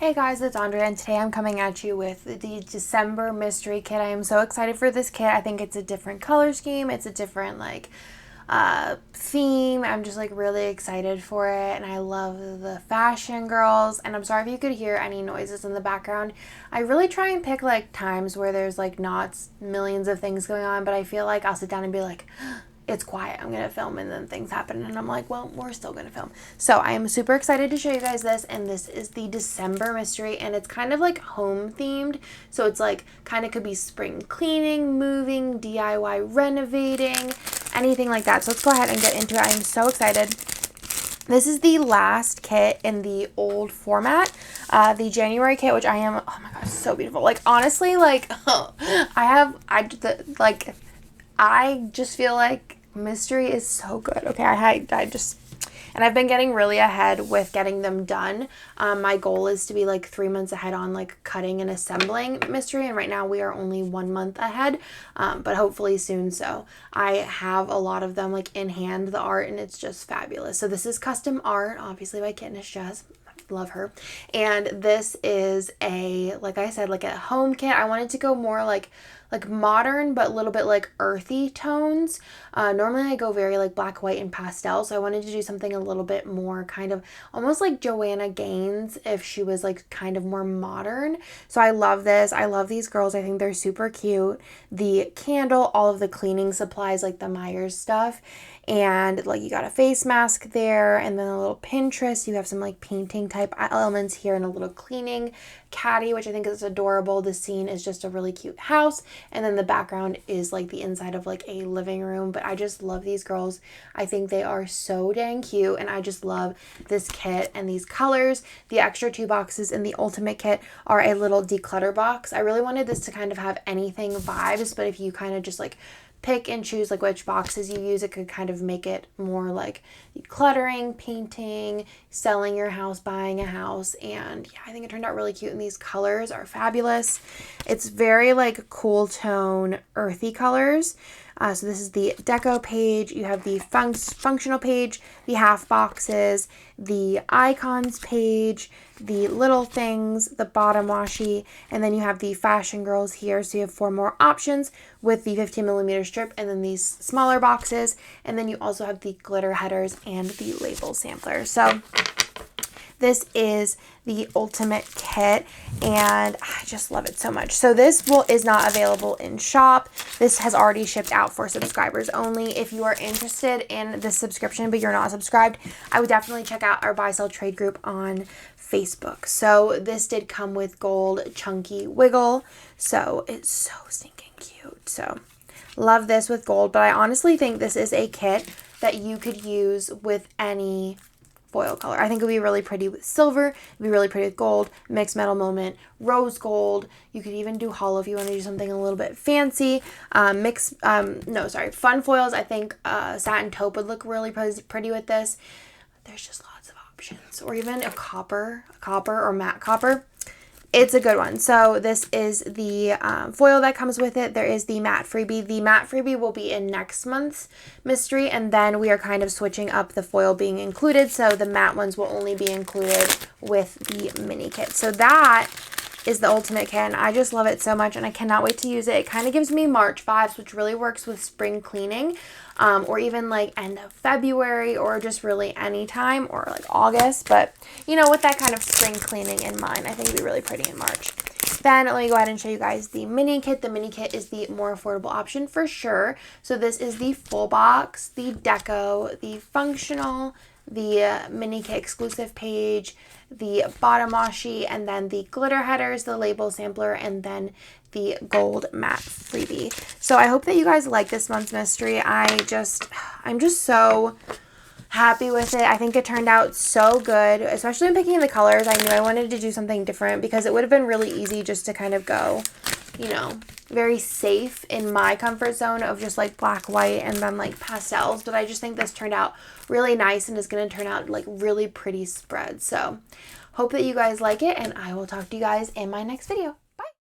Hey guys, it's Andrea, and today I'm coming at you with the December mystery kit. I am so excited for this kit. I think it's a different color scheme. It's a different theme. I'm just really excited for it, and I love the fashion girls. And I'm sorry if you could hear any noises in the background. I really try and pick times where there's not millions of things going on, but I feel like I'll sit down and be like, it's quiet, I'm gonna film, and then things happen and I'm like, well, we're still gonna film. So I am super excited to show you guys this, and this is the December mystery, and it's kind of home themed. So it's kind of could be spring cleaning, moving, DIY renovating, anything like that. So let's go ahead and get into it. I am so excited. This is the last kit in the old format, the January kit, which I am, oh my gosh, so beautiful. Honestly, I just feel like mystery is so good. Okay, and I've been getting really ahead with getting them done. My goal is to be 3 months ahead on cutting and assembling mystery, and right now we are only 1 month ahead, but hopefully soon. So I have a lot of them in hand, the art, and it's just fabulous. So this is custom art, obviously by Kitnish Jazz. Love her. And this is like I said, a home kit. I wanted to go more like modern, but a little bit earthy tones. Normally I go very black, white, and pastel, so I wanted to do something a little bit more kind of almost like Joanna Gaines if she was kind of more modern. So I love this. I love these girls. I think they're super cute. The candle, all of the cleaning supplies, the Myers stuff, and you got a face mask there, and then a little Pinterest. You have some painting type elements here, and a little cleaning caddy, which I think is adorable. The scene is just a really cute house, and then the background is the inside of a living room. But I just love these girls. I think they are so dang cute, and I just love this kit and these colors. The extra 2 boxes in the ultimate kit are a little declutter box. I really wanted this to kind of have anything vibes, but if you kind of just pick and choose which boxes you use, it could kind of make it more decluttering, painting, selling your house, buying a house. And yeah, I think it turned out really cute, and these colors are fabulous. It's very cool tone, earthy colors. So this is the deco page. You have the functional page, the half boxes, the icons page, the little things, the bottom washi, and then you have the fashion girls here. So you have 4 more options with the 15mm strip, and then these smaller boxes, and then you also have the glitter headers and the label sampler. So this is the ultimate kit, and I just love it so much. So this is not available in shop. This has already shipped out for subscribers only. If you are interested in this subscription but you're not subscribed, I would definitely check out our buy sell trade group on Facebook. So this did come with gold chunky wiggle, so it's so stinking cute. So love this with gold, but I honestly think this is a kit that you could use with any foil color. I think it would be really pretty with silver. It'd be really pretty with gold, mixed metal moment, rose gold. You could even do hollow if you want to do something a little bit fancy. Fun foils. I think satin taupe would look really pretty with this. There's just lots of options. Or even a copper or matte copper. It's a good one. So this is the foil that comes with it. There is the matte freebie. The matte freebie will be in next month's mystery, and then we are kind of switching up the foil being included. So the matte ones will only be included with the mini kit. So that is the ultimate kit, and I just love it so much, and I cannot wait to use it. It kind of gives me March vibes, which really works with spring cleaning, or even end of February, or just really any time, or August. But with that kind of spring cleaning in mind, I think it'd be really pretty in March. Then let me go ahead and show you guys the mini kit. The mini kit is the more affordable option for sure. So this is the full box, the deco, the functional, the mini kit exclusive page, the bottom washi, and then the glitter headers, the label sampler, and then the gold matte freebie. So I hope that you guys like this month's mystery. I'm just so happy with it. I think it turned out so good, especially in picking the colors. I knew I wanted to do something different because it would have been really easy just to kind of go, very safe in my comfort zone of just black, white, and then pastels. But I just think this turned out really nice and is going to turn out really pretty spreads. So hope that you guys like it, and I will talk to you guys in my next video.